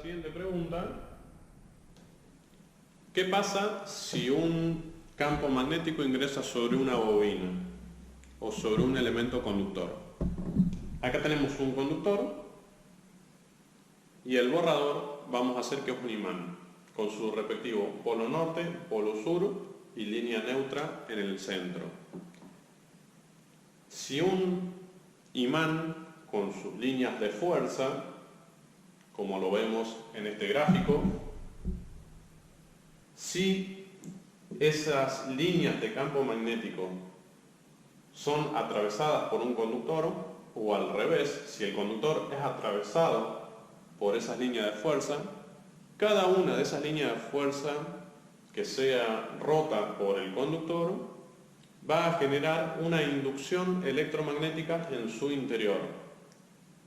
siguiente pregunta. ¿Qué pasa si un campo magnético ingresa sobre una bobina o sobre un elemento conductor? Acá tenemos un conductor y el borrador vamos a hacer que es un imán con su respectivo polo norte, polo sur y línea neutra en el centro. Si un imán con sus líneas de fuerza, como lo vemos en este gráfico, si esas líneas de campo magnético son atravesadas por un conductor, o al revés, si el conductor es atravesado por esas líneas de fuerza, cada una de esas líneas de fuerza que sea rota por el conductor va a generar una inducción electromagnética en su interior.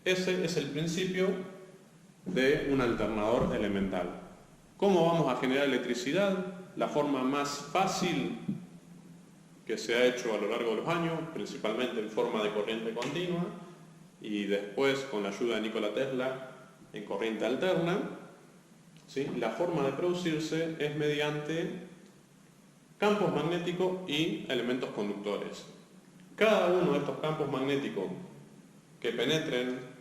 Ese es el principio de un alternador elemental. ¿Cómo vamos a generar electricidad? La forma más fácil que se ha hecho a lo largo de los años, principalmente en forma de corriente continua y después con la ayuda de Nikola Tesla en corriente alterna, ¿sí? La forma de producirse es mediante campos magnéticos y elementos conductores. Cada uno de estos campos magnéticos que penetren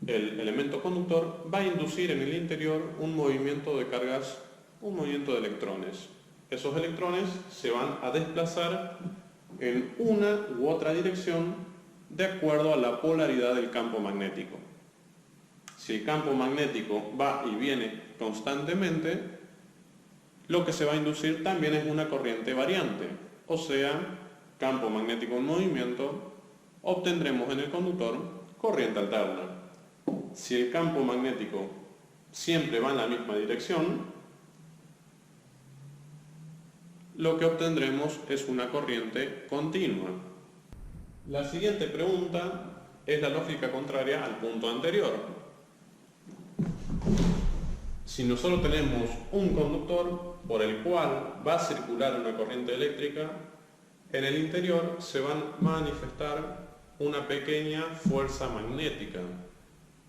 el elemento conductor va a inducir en el interior un movimiento de cargas, un movimiento de electrones. Esos electrones se van a desplazar en una u otra dirección de acuerdo a la polaridad del campo magnético. Si el campo magnético va y viene constantemente, lo que se va a inducir también es una corriente variante, o sea, campo magnético en movimiento, obtendremos en el conductor corriente alterna. Si el campo magnético siempre va en la misma dirección, lo que obtendremos es una corriente continua. La siguiente pregunta es la lógica contraria al punto anterior. Si nosotros tenemos un conductor por el cual va a circular una corriente eléctrica, en el interior se va a manifestar una pequeña fuerza magnética.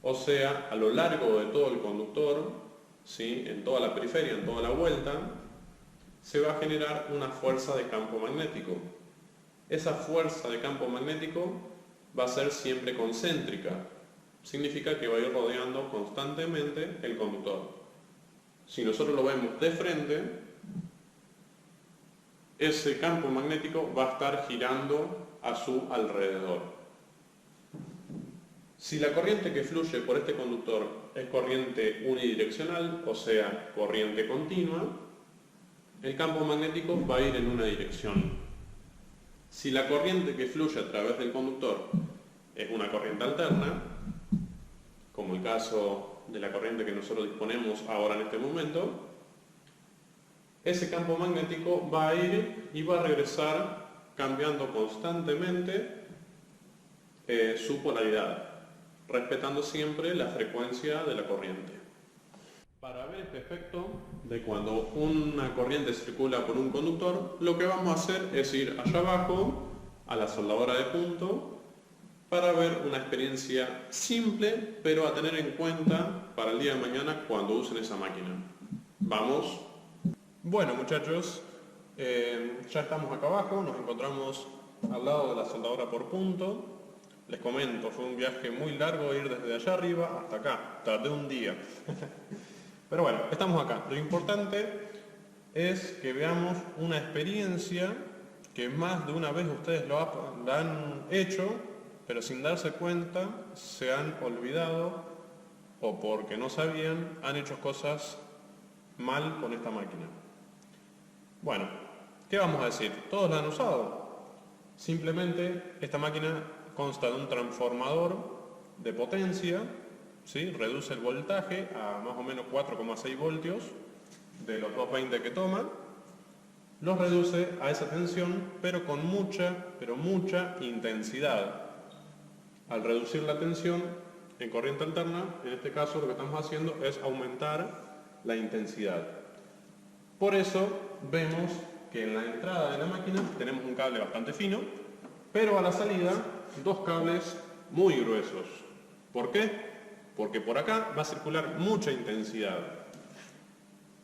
O sea, a lo largo de todo el conductor, ¿sí? En toda la periferia, en toda la vuelta, se va a generar una fuerza de campo magnético. Esa fuerza de campo magnético va a ser siempre concéntrica. Significa que va a ir rodeando constantemente el conductor. Si nosotros lo vemos de frente, ese campo magnético va a estar girando a su alrededor. Si la corriente que fluye por este conductor es corriente unidireccional, o sea, corriente continua, el campo magnético va a ir en una dirección. Si la corriente que fluye a través del conductor es una corriente alterna, como el caso de la corriente que nosotros disponemos ahora en este momento, ese campo magnético va a ir y va a regresar cambiando constantemente su polaridad, respetando siempre la frecuencia de la corriente. Para ver este efecto de cuando una corriente circula por un conductor, lo que vamos a hacer es ir allá abajo a la soldadora de punto para ver una experiencia simple, pero a tener en cuenta para el día de mañana cuando usen esa máquina. Vamos. Bueno, muchachos, ya estamos acá abajo, nos encontramos al lado de la soldadora por punto. Les comento, fue un viaje muy largo ir desde allá arriba hasta acá, tardé un día. Pero bueno, estamos acá. Lo importante es que veamos una experiencia que más de una vez ustedes la han hecho, pero sin darse cuenta se han olvidado o porque no sabían han hecho cosas mal con esta máquina. Bueno, ¿qué vamos a decir? ¿Todos la han usado? Simplemente esta máquina consta de un transformador de potencia, ¿sí? Reduce el voltaje a más o menos 4,6 voltios de los 220 que toma, los reduce a esa tensión, pero con mucha intensidad. Al reducir la tensión en corriente alterna, en este caso lo que estamos haciendo es aumentar la intensidad. Por eso vemos que en la entrada de la máquina tenemos un cable bastante fino, pero a la salida dos cables muy gruesos. ¿Por qué? porque por acá va a circular mucha intensidad.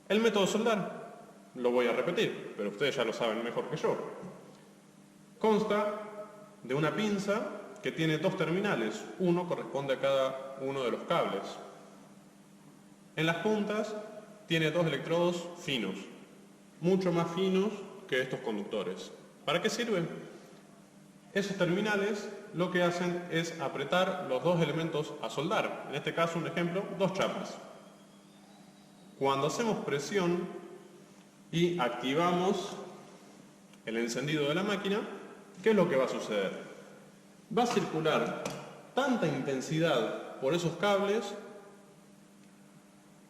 El método de soldar, lo voy a repetir, pero ustedes ya lo saben mejor que yo. Consta de una pinza que tiene dos terminales, uno corresponde a cada uno de los cables. En las puntas tiene dos electrodos finos, mucho más finos que estos conductores. ¿Para qué sirven? Esos terminales lo que hacen es apretar los dos elementos a soldar. En este caso, un ejemplo, dos chapas. Cuando hacemos presión y activamos el encendido de la máquina, ¿qué es lo que va a suceder? Va a circular tanta intensidad por esos cables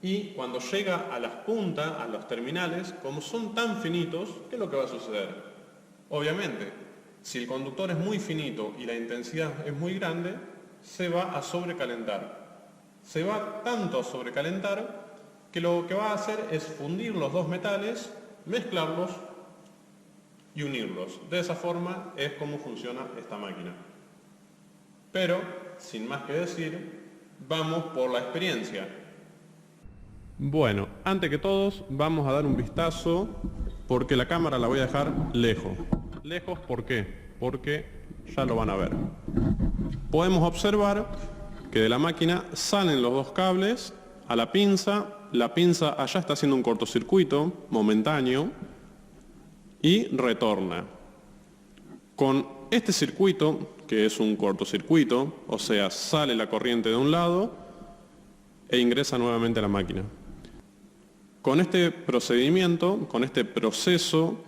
y cuando llega a las puntas, a los terminales, como son tan finitos, ¿qué es lo que va a suceder? Obviamente, si el conductor es muy finito y la intensidad es muy grande, se va a sobrecalentar. Se va tanto a sobrecalentar que lo que va a hacer es fundir los dos metales, mezclarlos y unirlos. De esa forma es como funciona esta máquina. Pero, sin más que decir, vamos por la experiencia. Bueno, antes que todos vamos a dar un vistazo porque la cámara la voy a dejar lejos. Lejos, ¿por qué? Porque ya lo van a ver. Podemos observar que de la máquina salen los dos cables a la pinza allá está haciendo un cortocircuito momentáneo y retorna. Con este circuito, que es un cortocircuito, o sea, sale la corriente de un lado e ingresa nuevamente a la máquina. Con este procedimiento, con este proceso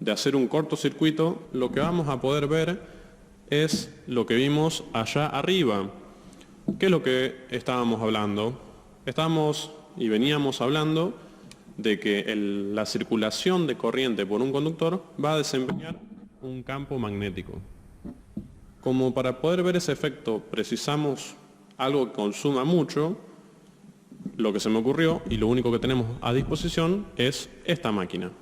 de hacer un cortocircuito, lo que vamos a poder ver es lo que vimos allá arriba. ¿Qué es lo que estábamos hablando? Estábamos y veníamos hablando de que la circulación de corriente por un conductor va a desempeñar un campo magnético. Como para poder ver ese efecto precisamos algo que consuma mucho, lo que se me ocurrió y lo único que tenemos a disposición es esta máquina.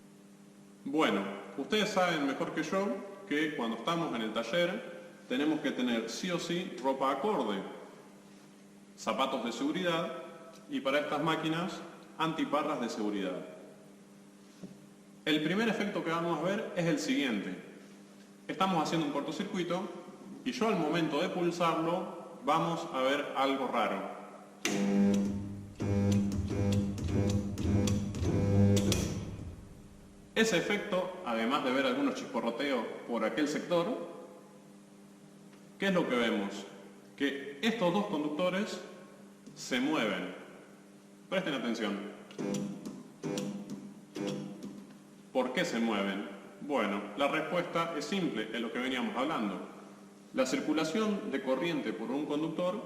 Bueno, ustedes saben mejor que yo que cuando estamos en el taller tenemos que tener sí o sí ropa acorde, zapatos de seguridad y para estas máquinas antiparras de seguridad. El primer efecto que vamos a ver es el siguiente. Estamos haciendo un cortocircuito y yo al momento de pulsarlo vamos a ver algo raro. Ese efecto, además de ver algunos chisporroteos por aquel sector, ¿qué es lo que vemos? Que estos dos conductores se mueven. Presten atención. ¿Por qué se mueven? Bueno, la respuesta es simple, es lo que veníamos hablando. La circulación de corriente por un conductor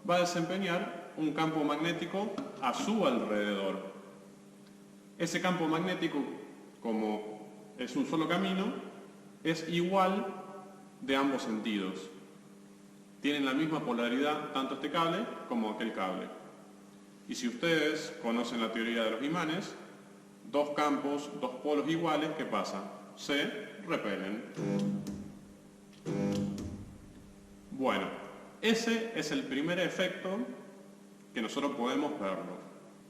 va a desempeñar un campo magnético a su alrededor. Ese campo magnético, como es un solo camino, es igual de ambos sentidos. Tienen la misma polaridad tanto este cable como aquel cable. Y si ustedes conocen la teoría de los imanes, dos campos, dos polos iguales, ¿qué pasa? Se repelen. Bueno, ese es el primer efecto que nosotros podemos verlo.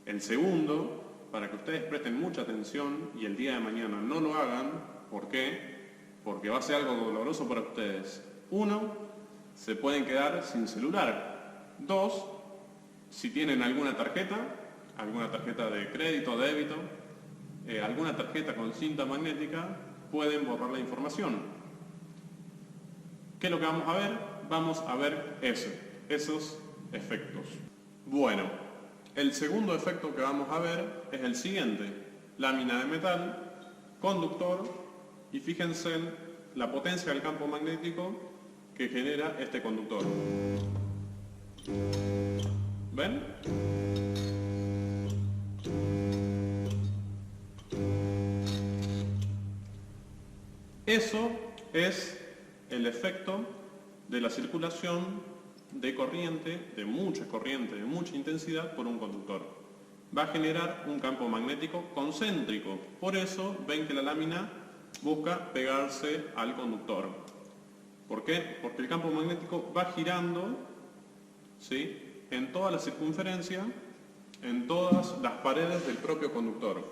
El segundo, para que ustedes presten mucha atención y el día de mañana no lo hagan, ¿por qué? Porque va a ser algo doloroso para ustedes. Uno, se pueden quedar sin celular. Dos, si tienen alguna tarjeta de crédito, débito, alguna tarjeta con cinta magnética, pueden borrar la información. ¿Qué es lo que vamos a ver? Vamos a ver esos efectos. Bueno, el segundo efecto que vamos a ver es el siguiente. Lámina de metal, conductor, y fíjense en la potencia del campo magnético que genera este conductor. ¿Ven? Eso es el efecto de la circulación de corriente, de mucha intensidad por un conductor. Va a generar un campo magnético concéntrico. Por eso ven que la lámina busca pegarse al conductor. ¿Por qué? Porque el campo magnético va girando, ¿sí?, en toda la circunferencia, en todas las paredes del propio conductor.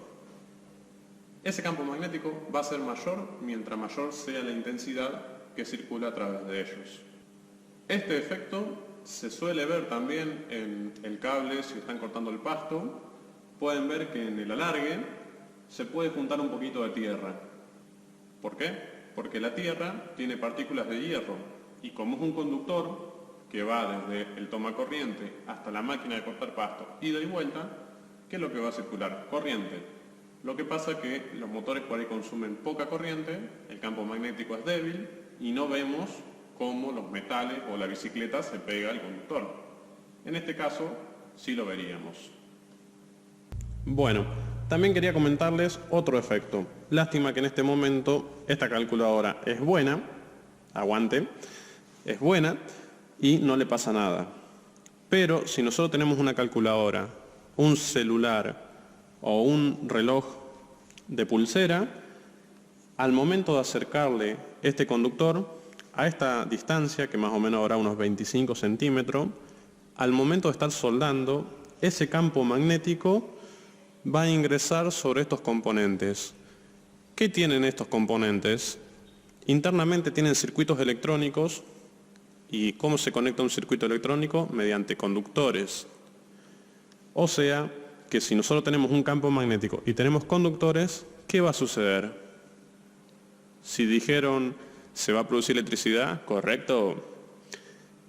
Ese campo magnético va a ser mayor mientras mayor sea la intensidad que circula a través de ellos. Este efecto se suele ver también en el cable. Si están cortando el pasto, pueden ver que en el alargue se puede juntar un poquito de tierra. ¿Por qué? Porque la tierra tiene partículas de hierro y como es un conductor que va desde el tomacorriente hasta la máquina de cortar pasto, ida y vuelta, ¿qué es lo que va a circular? Corriente. Lo que pasa es que los motores por ahí consumen poca corriente, el campo magnético es débil y no vemos cómo los metales o la bicicleta se pega al conductor. En este caso, sí lo veríamos. Bueno, también quería comentarles otro efecto. Lástima que en este momento esta calculadora es buena, aguante, es buena y no le pasa nada. Pero si nosotros tenemos una calculadora, un celular o un reloj de pulsera, al momento de acercarle este conductor a esta distancia, que más o menos habrá unos 25 centímetros, al momento de estar soldando, ese campo magnético va a ingresar sobre estos componentes. ¿Qué tienen estos componentes? Internamente tienen circuitos electrónicos. ¿Y cómo se conecta un circuito electrónico? Mediante conductores. O sea, que si nosotros tenemos un campo magnético y tenemos conductores, ¿qué va a suceder? Si dijeron, ¿se va a producir electricidad? Correcto.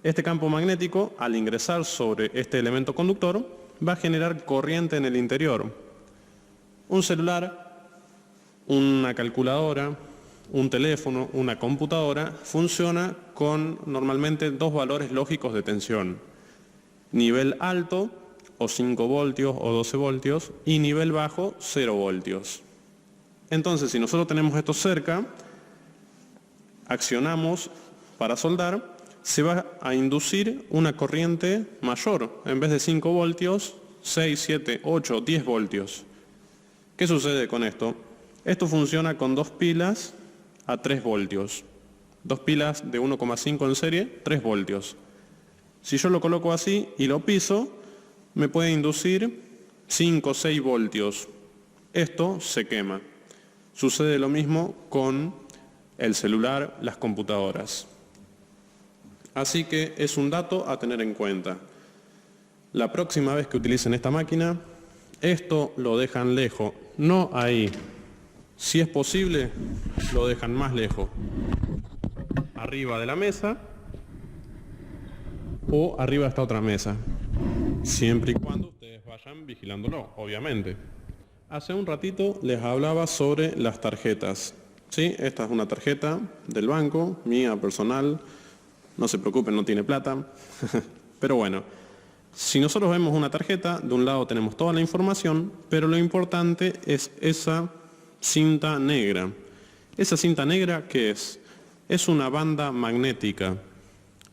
Este campo magnético, al ingresar sobre este elemento conductor, va a generar corriente en el interior. Un celular, una calculadora, un teléfono, una computadora, funciona con normalmente dos valores lógicos de tensión. Nivel alto, o 5 voltios o 12 voltios, y nivel bajo, 0 voltios. Entonces, si nosotros tenemos esto cerca, accionamos para soldar, se va a inducir una corriente mayor. En vez de 5 voltios, 6, 7, 8, 10 voltios. ¿Qué sucede con esto? Esto funciona con dos pilas a 3 voltios. Dos pilas de 1,5 en serie, 3 voltios. Si yo lo coloco así y lo piso, me puede inducir 5 o 6 voltios. Esto se quema. Sucede lo mismo con el celular, las computadoras. Así que es un dato a tener en cuenta. La próxima vez que utilicen esta máquina, esto lo dejan lejos, no ahí. Si es posible, lo dejan más lejos. Arriba de la mesa o arriba de esta otra mesa. Siempre y cuando ustedes vayan vigilándolo, obviamente. Hace un ratito les hablaba sobre las tarjetas. ¿Sí? Esta es una tarjeta del banco, mía, personal. No se preocupen, no tiene plata. Pero bueno, si nosotros vemos una tarjeta, de un lado tenemos toda la información, pero lo importante es esa cinta negra. ¿Esa cinta negra qué es? Es una banda magnética.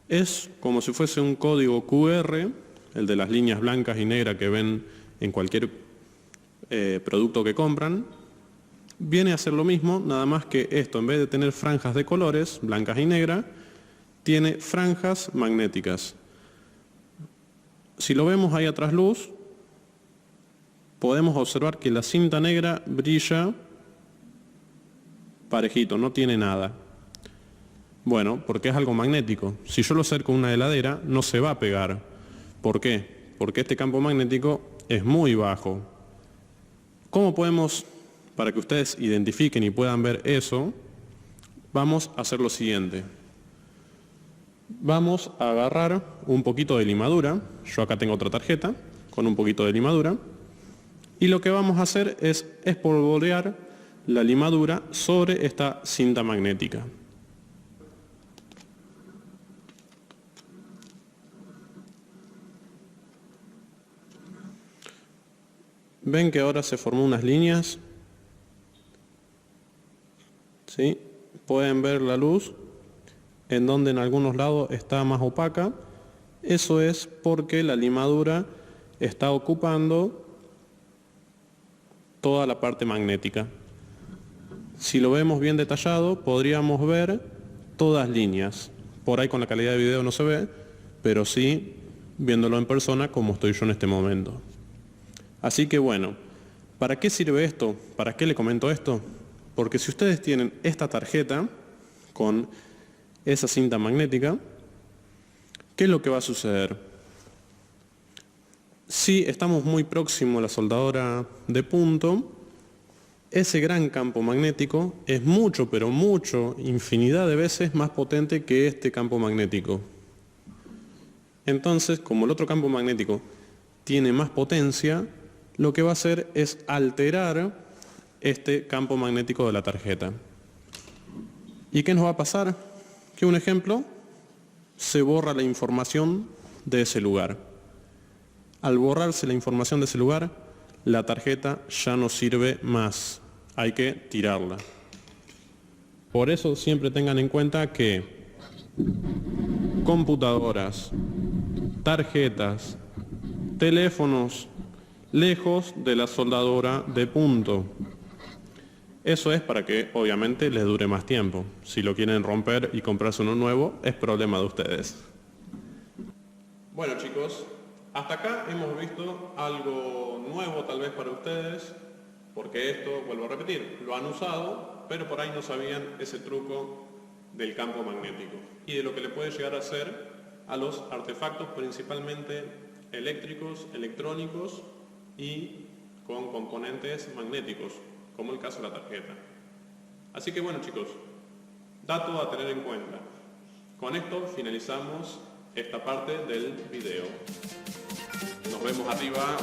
Es como si fuese un código QR, el de las líneas blancas y negras que ven en cualquier producto que compran. Viene a ser lo mismo, nada más que esto, en vez de tener franjas de colores, blancas y negras, tiene franjas magnéticas. Si lo vemos ahí a trasluz, podemos observar que la cinta negra brilla parejito, no tiene nada. Bueno, porque es algo magnético. Si yo lo acerco a una heladera, no se va a pegar. ¿Por qué? Porque este campo magnético es muy bajo. ¿Cómo podemos, para que ustedes identifiquen y puedan ver eso, vamos a hacer lo siguiente? Vamos a agarrar un poquito de limadura. Yo acá tengo otra tarjeta con un poquito de limadura. Y lo que vamos a hacer es espolvorear la limadura sobre esta cinta magnética. ¿Ven que ahora se formó unas líneas? ¿Sí? Pueden ver la luz en donde en algunos lados está más opaca. Eso es porque la limadura está ocupando toda la parte magnética. Si lo vemos bien detallado, podríamos ver todas líneas. Por ahí con la calidad de video no se ve, pero sí viéndolo en persona como estoy yo en este momento. Así que bueno, ¿para qué sirve esto? ¿Para qué le comento esto? Porque si ustedes tienen esta tarjeta con esa cinta magnética, ¿qué es lo que va a suceder? Si estamos muy próximos a la soldadora de punto, ese gran campo magnético es mucho, pero mucho, infinidad de veces más potente que este campo magnético. Entonces, como el otro campo magnético tiene más potencia, lo que va a hacer es alterar este campo magnético de la tarjeta. ¿Y qué nos va a pasar? Que un ejemplo, se borra la información de ese lugar. Al borrarse la información de ese lugar, la tarjeta ya no sirve más. Hay que tirarla. Por eso siempre tengan en cuenta que computadoras, tarjetas, teléfonos, lejos de la soldadora de punto. Eso es para que obviamente les dure más tiempo. Si lo quieren romper y comprarse uno nuevo, es problema de ustedes. Bueno chicos, hasta acá hemos visto algo nuevo tal vez para ustedes, porque esto, vuelvo a repetir, lo han usado, pero por ahí no sabían ese truco del campo magnético y de lo que le puede llegar a hacer a los artefactos principalmente eléctricos, electrónicos y con componentes magnéticos, como el caso de la tarjeta. Así que bueno chicos, dato a tener en cuenta. Con esto finalizamos esta parte del video. Nos vemos arriba.